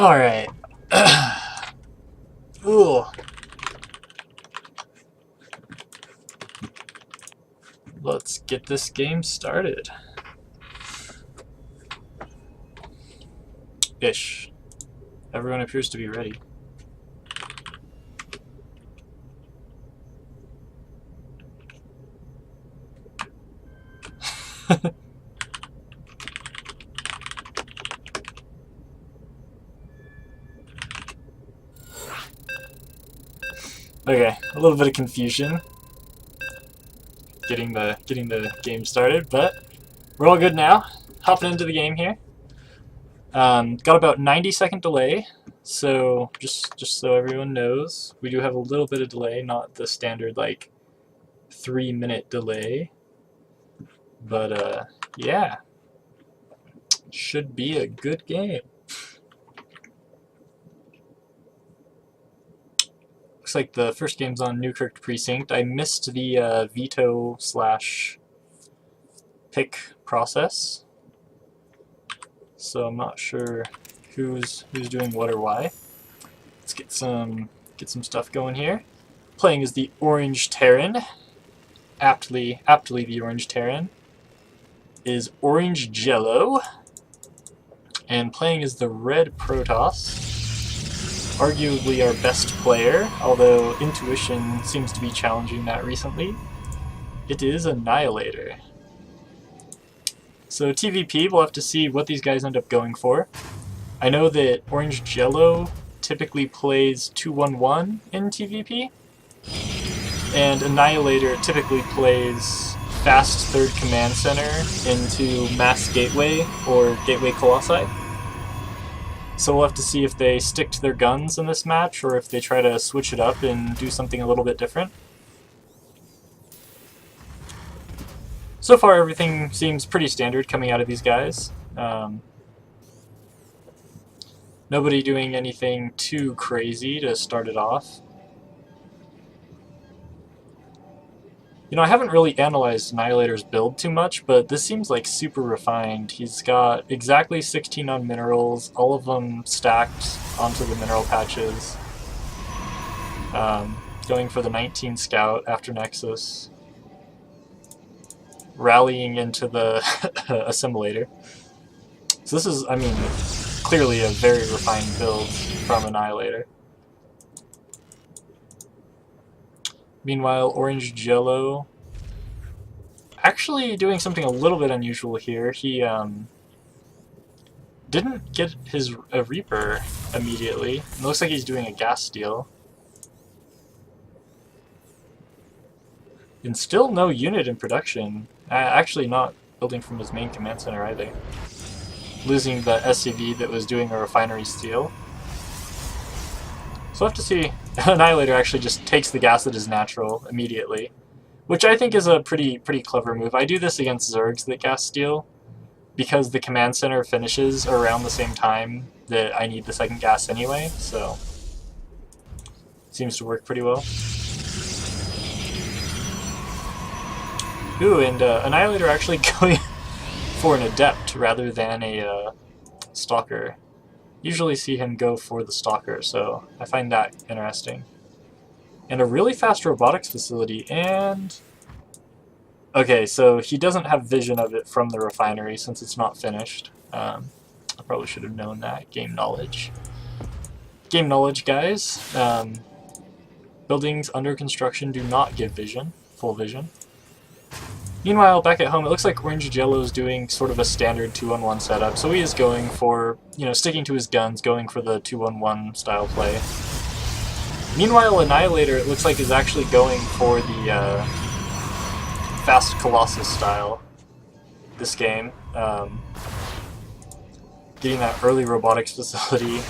Alright. Ooh. Let's get this game started. Ish. Everyone appears to be ready. Okay, a little bit of confusion getting the game started, but we're all good now. Hopping into the game here. Got about 90-second delay, so just so everyone knows, we do have a little bit of delay, not the standard like 3-minute delay. But yeah, should be a good game. Looks like the first game's on Newkirk Precinct. I missed the veto/pick process, so I'm not sure who's doing what or why. Let's get some stuff going here. Playing as the Orange Terran. Aptly the Orange Terran is OrangeJello, and playing as the Red Protoss. Arguably our best player, although intuition seems to be challenging that recently. It is Annihilator. So TVP, we'll have to see what these guys end up going for. I know that OrangeJello typically plays 2-1-1 in TVP, and Annihilator typically plays fast third command center into mass gateway or gateway colossi. So we'll have to see if they stick to their guns in this match, or if they try to switch it up and do something a little bit different. So far everything seems pretty standard coming out of these guys. Nobody doing anything too crazy to start it off. You know, I haven't really analyzed Annihilator's build too much, but this seems like super refined. He's got exactly 16 on minerals, all of them stacked onto the mineral patches. Going for the 19 scout after Nexus. Rallying into the assimilator. So this is, I mean, clearly a very refined build from Annihilator. Meanwhile, OrangeJello actually doing something a little bit unusual here. He didn't get his Reaper immediately. It looks like he's doing a gas steal. And still no unit in production. Actually not building from his main command center either. Losing the SCV that was doing a refinery steal. So we'll have to see. Annihilator actually just takes the gas that is natural immediately, which I think is a pretty clever move. I do this against Zergs that gas steal, because the command center finishes around the same time that I need the second gas anyway, so seems to work pretty well. Ooh, and Annihilator actually going for an Adept rather than a Stalker. Usually see him go for the Stalker, so I find that interesting. And a really fast robotics facility, and... Okay, so he doesn't have vision of it from the refinery since it's not finished. I probably should have known that. Game knowledge. Game knowledge, guys. Buildings under construction do not give vision, full vision. Meanwhile, back at home, it looks like OrangeJello is doing sort of a standard 2-on-1 setup, so he is going for, you know, sticking to his guns, going for the 2-on-1 style play. Meanwhile, Annihilator, it looks like, is actually going for the fast Colossus style this game. Getting that early robotics facility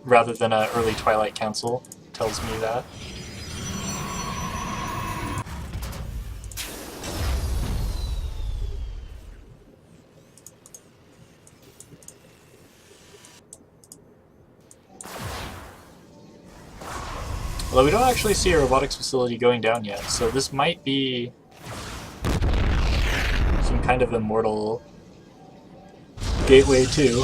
rather than an early Twilight Council tells me that. Although we don't actually see a robotics facility going down yet, so this might be some kind of immortal Gateway 2.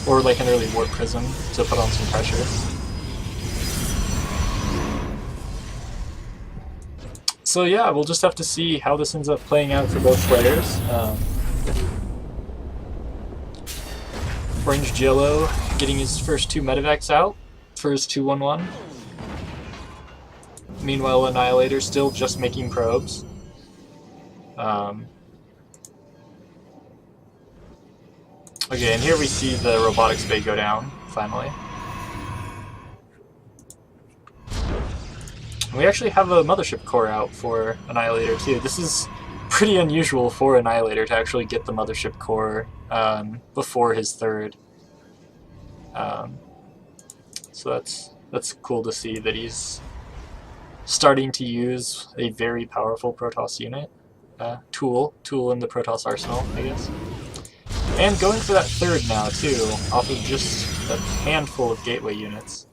or like an early warp prism to put on some pressure. So yeah, we'll just have to see how this ends up playing out for both players. OrangeJello getting his first 2 medevacs out for his 2-1-1. Meanwhile, Annihilator still just making probes. Okay, and here we see the robotics bay go down, finally. And we actually have a mothership core out for Annihilator too. This is pretty unusual for Annihilator to actually get the mothership core before his 3rd. So that's cool to see that he's starting to use a very powerful Protoss unit. Tool in the Protoss arsenal, I guess. And going for that 3rd now, too, off of just a handful of gateway units.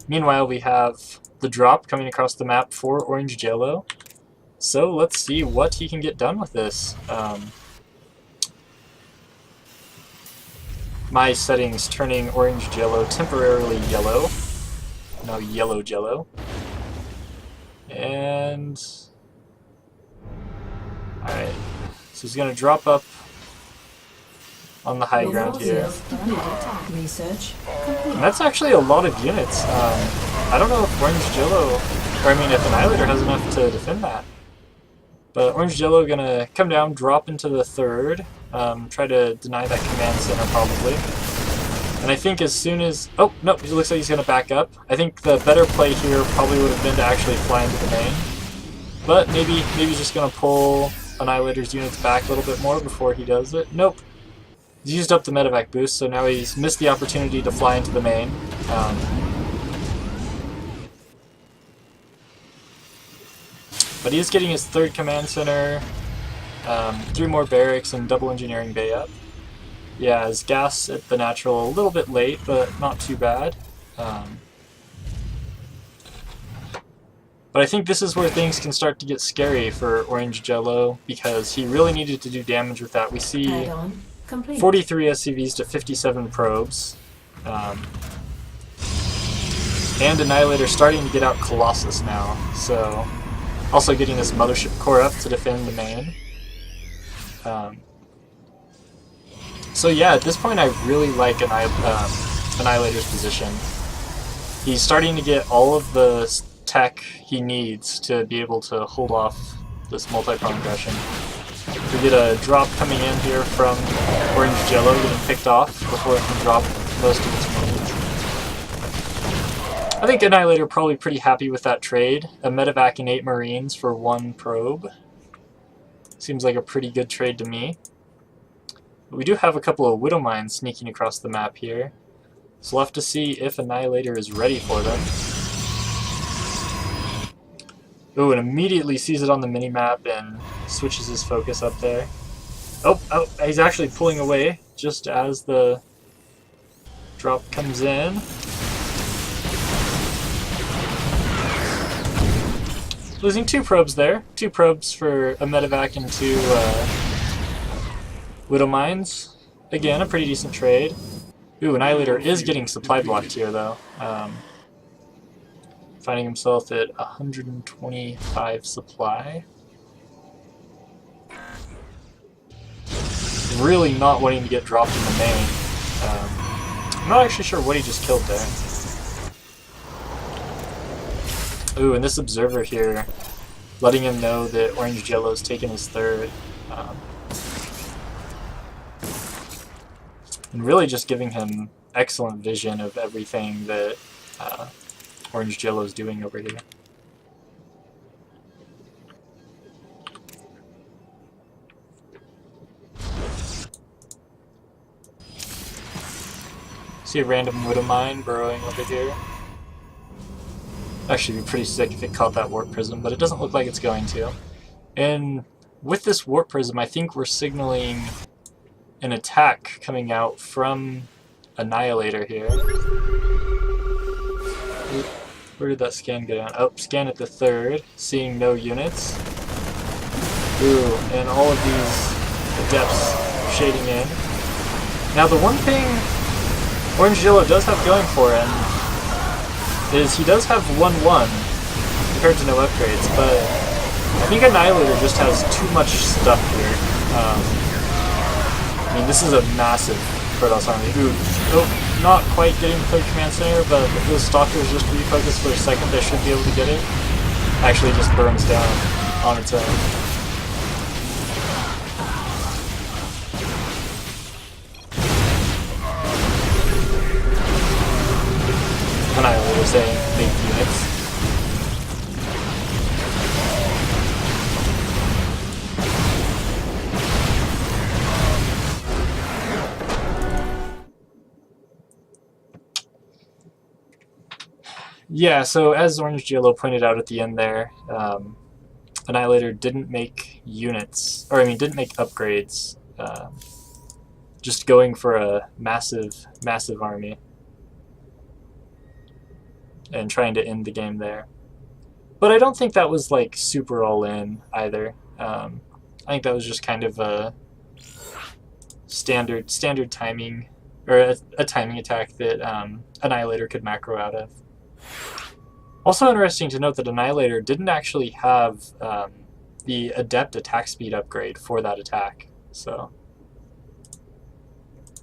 Meanwhile, we have the drop coming across the map for OrangeJello. So let's see what he can get done with this. My settings turning OrangeJello temporarily yellow. Now YellowJello. And... alright, so he's going to drop up on the high ground here. And that's actually a lot of units. I don't know if OrangeJello, or I mean if Annihilator has enough to defend that. But OrangeJello gonna come down, drop into the 3rd, try to deny that command center probably. And I think as soon as... oh, no, it looks like he's gonna back up. I think the better play here probably would have been to actually fly into the main. But maybe he's just gonna pull Annihilator's units back a little bit more before he does it. Nope. He's used up the medevac boost, so now he's missed the opportunity to fly into the main. But he is getting his 3rd command center, 3 more barracks, and double engineering bay up. Yeah, his gas at the natural a little bit late, but not too bad. But I think this is where things can start to get scary for OrangeJello, because he really needed to do damage with that. We see 43 SCVs to 57 probes. And Annihilator starting to get out Colossus now, so also getting this mothership core up to defend the main. So yeah, at this point I really like Annihilator's position. He's starting to get all of the tech he needs to be able to hold off this multi-prong aggression. We get a drop coming in here from OrangeJello getting picked off before it can drop most of its marines. I think Annihilator probably pretty happy with that trade. A medevac and 8 marines for 1 probe. Seems like a pretty good trade to me. But we do have a couple of Widow Mines sneaking across the map here. So we'll have to see if Annihilator is ready for them. Ooh, and immediately sees it on the minimap and switches his focus up there. Oh, he's actually pulling away just as the drop comes in. Losing 2 probes there. 2 probes for a medevac and 2 Widow Mines. Again, a pretty decent trade. Ooh, Annihilator is getting supply blocked here, though. Finding himself at 125 supply. Really not wanting to get dropped in the main. I'm not actually sure what he just killed there. Ooh, and this observer here, letting him know that OrangeJello's taken his 3rd. And really just giving him excellent vision of everything that OrangeJello's doing over here. See a random Widow Mine burrowing over here. Actually, it'd be pretty sick if it caught that warp prism, but it doesn't look like it's going to. And with this warp prism, I think we're signaling an attack coming out from Annihilator here. Where did that scan go down? Oh, scan at the 3rd, seeing no units. Ooh, and all of these adepts shading in. Now the one thing OrangeJello does have going for him is he does have 1-1 compared to no upgrades, but I think Annihilator just has too much stuff here. I mean, this is a massive Protoss army. Ooh, oh, not quite getting the third command center, but if those stalkers just refocus for a second, they should be able to get it. Actually, just burns down on its own. Annihilator saying big units. Yeah, so as OrangeJello pointed out at the end there, Annihilator didn't make units, or I mean didn't make upgrades, just going for a massive army and trying to end the game there. But I don't think that was like super all in either. I think that was just kind of a standard timing, or a timing attack that Annihilator could macro out of. Also interesting to note that Annihilator didn't actually have the Adept attack speed upgrade for that attack, so...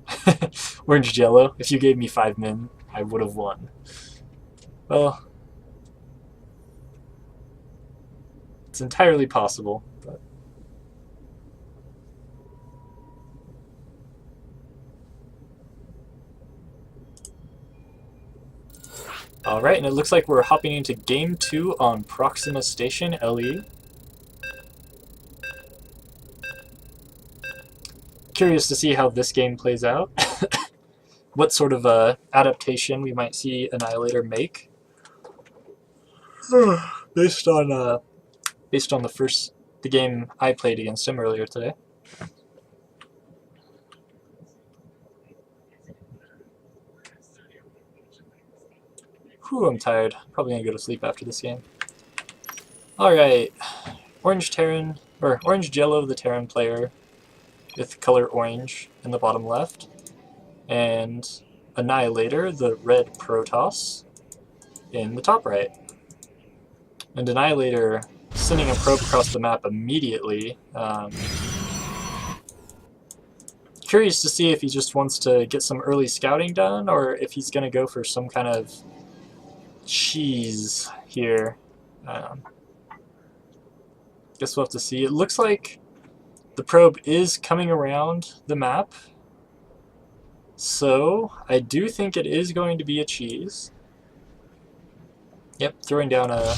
OrangeJello, if you gave me 5 min, I would have won. Well... it's entirely possible, but... Alright, and it looks like we're hopping into Game 2 on Proxima Station, LE. Curious to see how this game plays out. What sort of adaptation we might see Annihilator make. based on the game I played against him earlier today. Whew, I'm tired. Probably gonna go to sleep after this game. Alright. OrangeJello, the Terran player, with color orange in the bottom left. And Annihilator, the red Protoss, in the top right. And Annihilator sending a probe across the map immediately. Curious to see if he just wants to get some early scouting done, or if he's gonna go for some kind of cheese here. Guess we'll have to see. It looks like the probe is coming around the map, so I do think it is going to be a cheese. Yep, throwing down a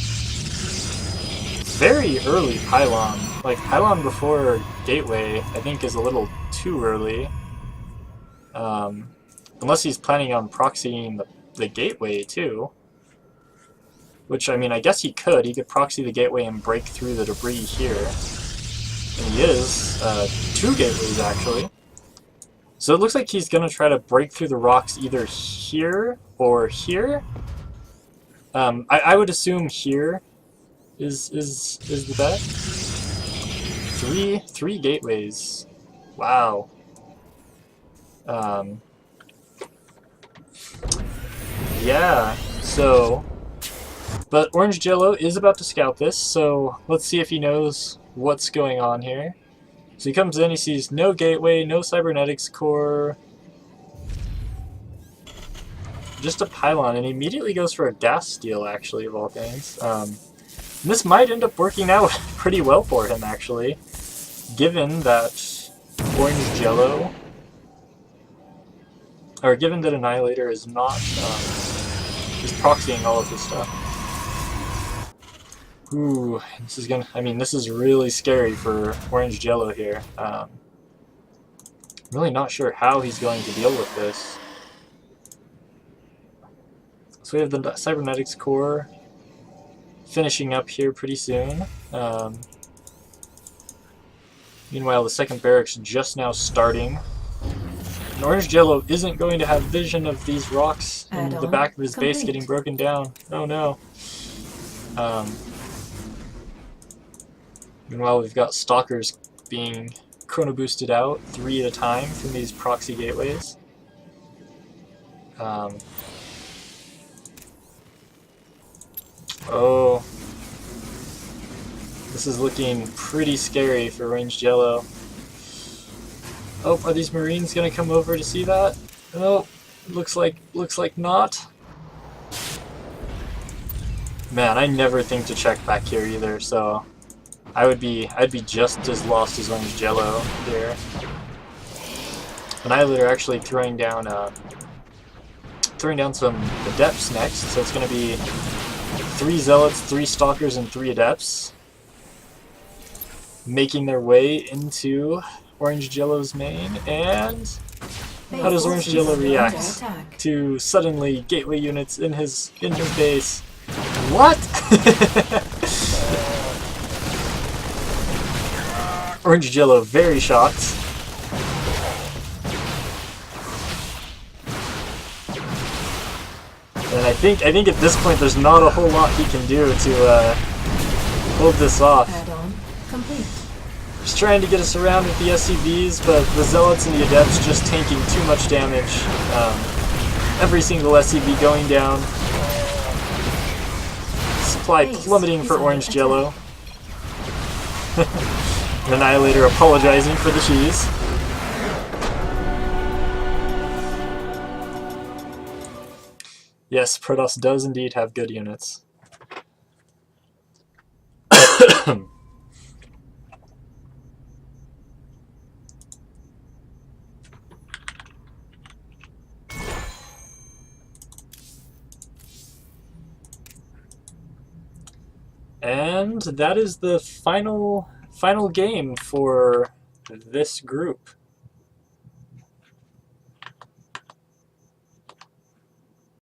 very early pylon. Like, pylon before gateway I think is a little too early. Unless he's planning on proxying the gateway too. Which, I mean, I guess he could. He could proxy the gateway and break through the debris here. And he is. 2 gateways, actually. So it looks like he's going to try to break through the rocks either here or here. I would assume here is the bet. 3 gateways. Wow. Yeah, so... But OrangeJello is about to scout this, so let's see if he knows what's going on here. So he comes in, he sees no gateway, no cybernetics core, just a pylon, and he immediately goes for a gas steal, actually, of all things. This might end up working out pretty well for him, actually, given that OrangeJello, or given that Annihilator is not, is proxying all of his stuff. Ooh, this is gonna, I mean, this is really scary for OrangeJello here. I'm really not sure how he's going to deal with this. So we have the cybernetics core finishing up here pretty soon. Meanwhile, the second barracks just now starting. And OrangeJello isn't going to have vision of these rocks in the back of his base getting broken down. Oh no. Meanwhile, we've got stalkers being chrono boosted out 3 at a time from these proxy gateways. Oh, this is looking pretty scary for OrangeJello. Oh, are these Marines gonna come over to see that? Oh, looks like not. Man, I never think to check back here either, so I'd be just as lost as OrangeJello here. Annihilator actually throwing down some Adepts next, so it's gonna be 3 Zealots, 3 Stalkers, and 3 Adepts making their way into OrangeJello's main. And how does OrangeJello react to suddenly gateway units in his base? What? OrangeJello very shocked. And I think at this point there's not a whole lot he can do to hold this off. Just trying to get us around with the SCVs, but the Zealots and the Adepts just tanking too much damage. Every single SCV going down. Supply plummeting for OrangeJello. Annihilator apologizing for the cheese. Yes, Protoss does indeed have good units. And that is the final game for this group.